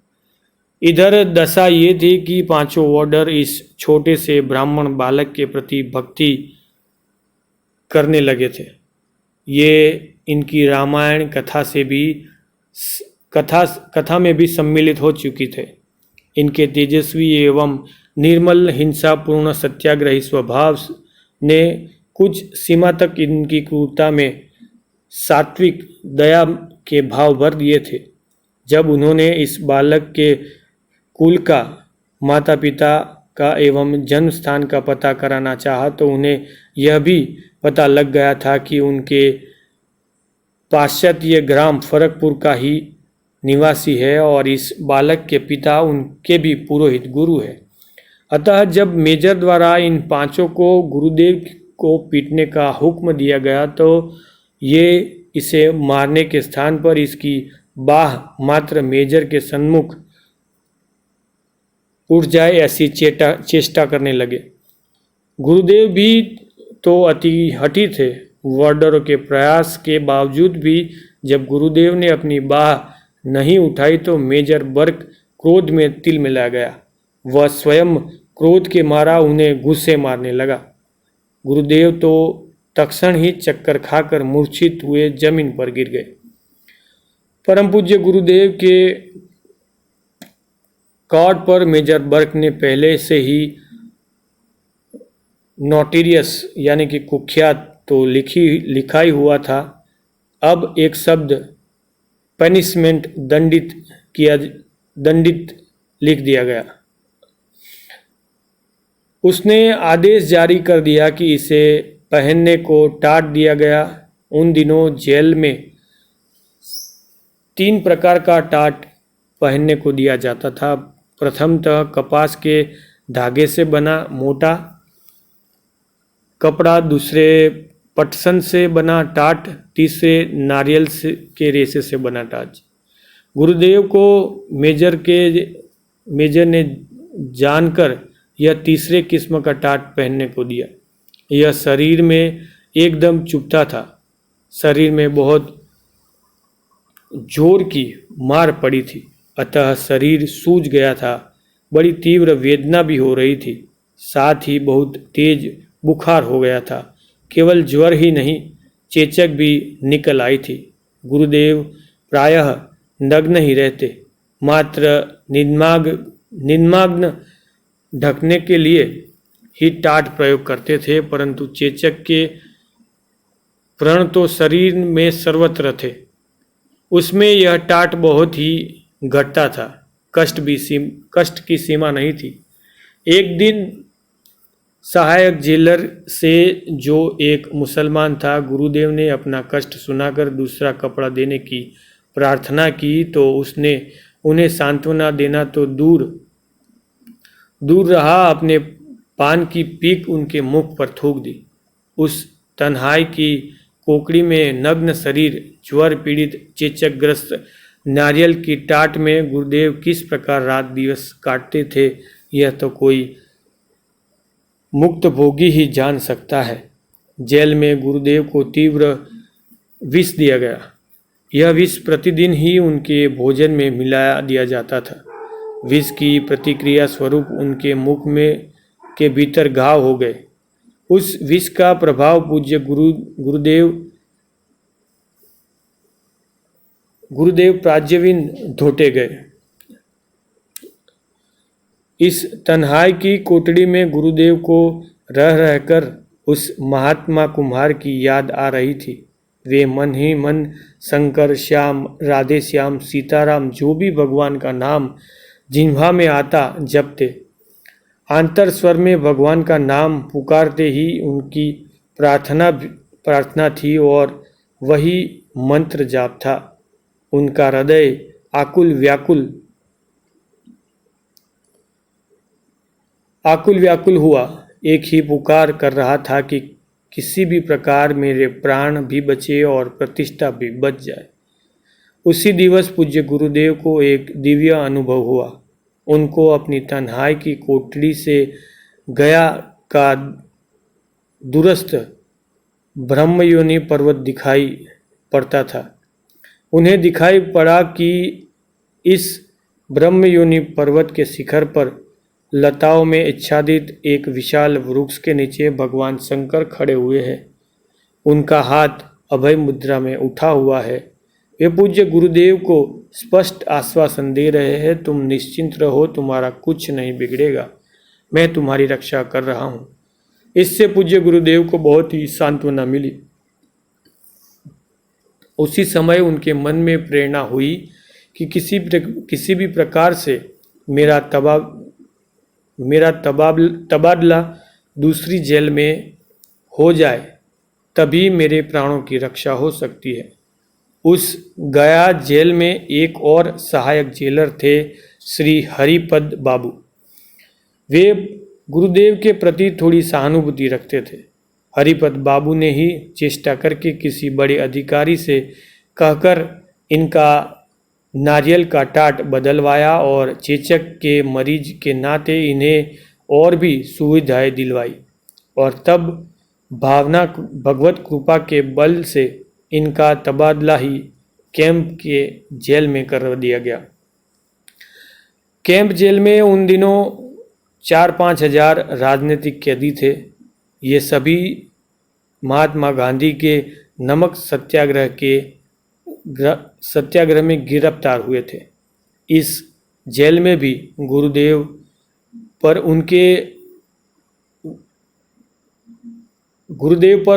इधर दशा ये थी कि पांचों वार्डर इस छोटे से ब्राह्मण बालक के प्रति भक्ति करने लगे थे। ये इनकी रामायण कथा में भी सम्मिलित हो चुकी थे। इनके तेजस्वी एवं निर्मल हिंसापूर्ण सत्याग्रही स्वभाव ने कुछ सीमा तक इनकी क्रूरता में सात्विक दया के भाव भर दिए थे। जब उन्होंने इस बालक के कुल का, माता पिता का एवं जन्म स्थान का पता कराना चाहा तो उन्हें यह भी पता लग गया था कि उनके पाश्चात्य ग्राम फरकपुर का ही निवासी है और इस बालक के पिता उनके भी पुरोहित गुरु है। अतः जब मेजर द्वारा इन पांचों को गुरुदेव को पीटने का हुक्म दिया गया तो ये इसे मारने के स्थान पर इसकी बाह मात्र मेजर के सन्मुख उठ जाए ऐसी चेष्टा करने लगे। गुरुदेव भी तो अति हठी थे। वार्डरों के प्रयास के बावजूद भी जब गुरुदेव ने अपनी बाह नहीं उठाई तो मेजर बर्क क्रोध में तिल मिला गया। वह स्वयं क्रोध के मारा उन्हें घुस्से मारने लगा। गुरुदेव तो तत्क्षण ही चक्कर खाकर मूर्छित हुए जमीन पर गिर गए। परम पूज्य गुरुदेव के कार्ड पर मेजर बर्क ने पहले से ही नोटेरियस यानी कि कुख्यात तो लिखा ही हुआ था। अब एक शब्द पनिशमेंट दंडित लिख दिया गया। उसने आदेश जारी कर दिया कि इसे पहनने को टाट दिया गया। उन दिनों जेल में 3 प्रकार का टाट पहनने को दिया जाता था। प्रथमतः कपास के धागे से बना मोटा कपड़ा, दूसरे पटसन से बना टाट, तीसरे नारियल के रेशे से बना टाट। गुरुदेव को मेजर ने जानकर यह तीसरे किस्म का टाट पहनने को दिया। यह शरीर में एकदम चुभता था। शरीर में बहुत जोर की मार पड़ी थी, अतः शरीर सूज गया था। बड़ी तीव्र वेदना भी हो रही थी, साथ ही बहुत तेज बुखार हो गया था। केवल ज्वर ही नहीं, चेचक भी निकल आई थी। गुरुदेव प्रायः नग्न ही रहते, मात्र निम्नाग्न ढकने के लिए ही टाट प्रयोग करते थे, परंतु चेचक के व्रण तो शरीर में सर्वत्र थे। उसमें यह टाट बहुत ही घटता था। कष्ट की सीमा नहीं थी। एक दिन सहायक जेलर से, जो एक मुसलमान था, गुरुदेव ने अपना कष्ट सुनाकर दूसरा कपड़ा देने की प्रार्थना की तो उसने उन्हें सांत्वना देना तो दूर रहा, अपने पान की पीक उनके मुख पर थूक दी। उस तन्हाई की कोकड़ी में नग्न शरीर, ज्वर पीड़ित, चेचकग्रस्त नारियल की टाट में गुरुदेव किस प्रकार रात दिवस काटते थे, यह तो कोई मुक्त भोगी ही जान सकता है। जेल में गुरुदेव को तीव्र विष दिया गया। यह विष प्रतिदिन ही उनके भोजन में मिला दिया जाता था। विष की प्रतिक्रिया स्वरूप उनके मुख में के भीतर घाव हो गए। उस विष का प्रभाव पूज्य गुरुदेव प्राज्यविन धोटे गए। इस तन्हाई की कोठरी में गुरुदेव को रह रहकर उस महात्मा कुम्हार की याद आ रही थी। वे मन ही मन शंकर, श्याम, राधे श्याम, सीताराम, जो भी भगवान का नाम जिह्वा में आता जपते। आंतर स्वर में भगवान का नाम पुकारते ही उनकी प्रार्थना थी और वही मंत्र जाप था। उनका हृदय आकुल व्याकुल हुआ। एक ही पुकार कर रहा था कि किसी भी प्रकार मेरे प्राण भी बचे और प्रतिष्ठा भी बच जाए। उसी दिवस पूज्य गुरुदेव को एक दिव्य अनुभव हुआ। उनको अपनी तन्हाई की कोठरी से गया का दूरस्थ ब्रह्मयोनि पर्वत दिखाई पड़ता था। उन्हें दिखाई पड़ा कि इस ब्रह्मयोनि पर्वत के शिखर पर लताओं में आच्छादित एक विशाल वृक्ष के नीचे भगवान शंकर खड़े हुए हैं। उनका हाथ अभय मुद्रा में उठा हुआ है। वे पूज्य गुरुदेव को स्पष्ट आश्वासन दे रहे हैं, तुम निश्चिंत रहो, तुम्हारा कुछ नहीं बिगड़ेगा, मैं तुम्हारी रक्षा कर रहा हूँ। इससे पूज्य गुरुदेव को बहुत ही सांत्वना मिली। उसी समय उनके मन में प्रेरणा हुई कि किसी भी प्रकार से मेरा तबादला दूसरी जेल में हो जाए, तभी मेरे प्राणों की रक्षा हो सकती है। उस गया जेल में एक और सहायक जेलर थे, श्री हरिपद बाबू। वे गुरुदेव के प्रति थोड़ी सहानुभूति रखते थे। हरिपद बाबू ने ही चेष्टा करके किसी बड़े अधिकारी से कहकर इनका नारियल का टाट बदलवाया और चेचक के मरीज के नाते इन्हें और भी सुविधाएं दिलवाई, और तब भगवत कृपा के बल से इनका तबादला ही कैंप के जेल में कर दिया गया। कैंप जेल में उन दिनों 4-5 हजार राजनीतिक कैदी थे। ये सभी महात्मा गांधी के नमक सत्याग्रह में गिरफ्तार हुए थे। इस जेल में भी गुरुदेव पर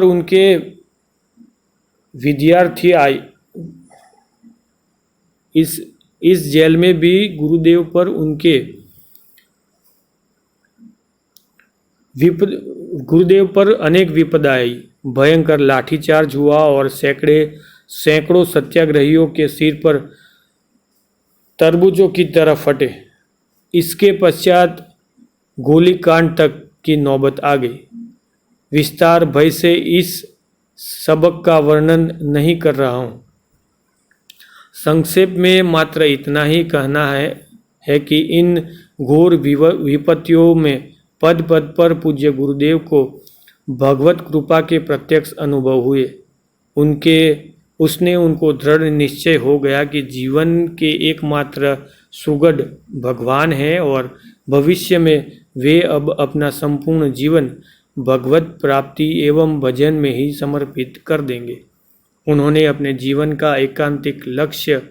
उनके विद्यार्थी आए। इस जेल में भी गुरुदेव पर अनेक विपदा आई। भयंकर लाठीचार्ज हुआ और सैकड़ों सत्याग्रहियों के सिर पर तरबूजों की तरह फटे। इसके पश्चात गोलीकांड तक की नौबत आ गई। विस्तार भय से इस सबक का वर्णन नहीं कर रहा हूँ। संक्षेप में मात्र इतना ही कहना है कि इन घोर विपत्तियों में पद पद पर पूज्य गुरुदेव को भगवत कृपा के प्रत्यक्ष अनुभव हुए। उसने उनको दृढ़ निश्चय हो गया कि जीवन के एकमात्र सुगढ़ भगवान है और भविष्य में वे अब अपना संपूर्ण जीवन भगवत प्राप्ति एवं भजन में ही समर्पित कर देंगे। उन्होंने अपने जीवन का एकांतिक लक्ष्य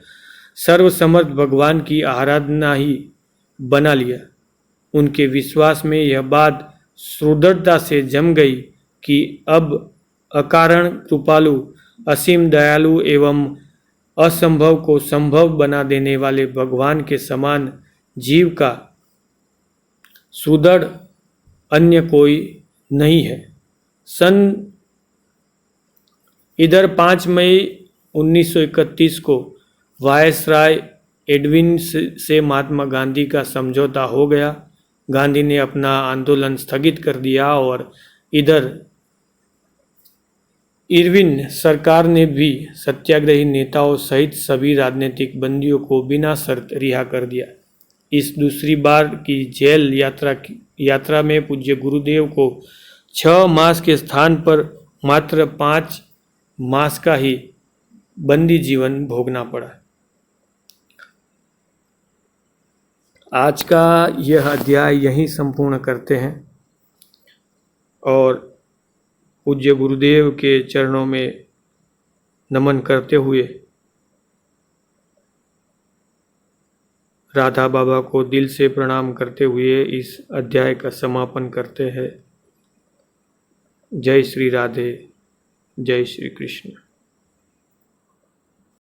सर्वसमर्थ भगवान की आराधना ही बना लिया। उनके विश्वास में यह बात सुदृढ़ता से जम गई कि अब अकारण कृपालु, असीम दयालु एवं असंभव को संभव बना देने वाले भगवान के समान जीव का सुदृढ़ अन्य कोई नहीं है। इधर 5 मई 1931 को वायसराय एडविन से महात्मा गांधी का समझौता हो गया। गांधी ने अपना आंदोलन स्थगित कर दिया और इधर इरविन सरकार ने भी सत्याग्रही नेताओं सहित सभी राजनीतिक बंदियों को बिना शर्त रिहा कर दिया। इस दूसरी बार की जेल यात्रा में पूज्य गुरुदेव को 6 मास के स्थान पर मात्र 5 मास का ही बंदी जीवन भोगना पड़ा। आज का यह अध्याय यहीं संपूर्ण करते हैं और पूज्य गुरुदेव के चरणों में नमन करते हुए राधा बाबा को दिल से प्रणाम करते हुए इस अध्याय का समापन करते हैं। जय श्री राधे, जय श्री कृष्ण।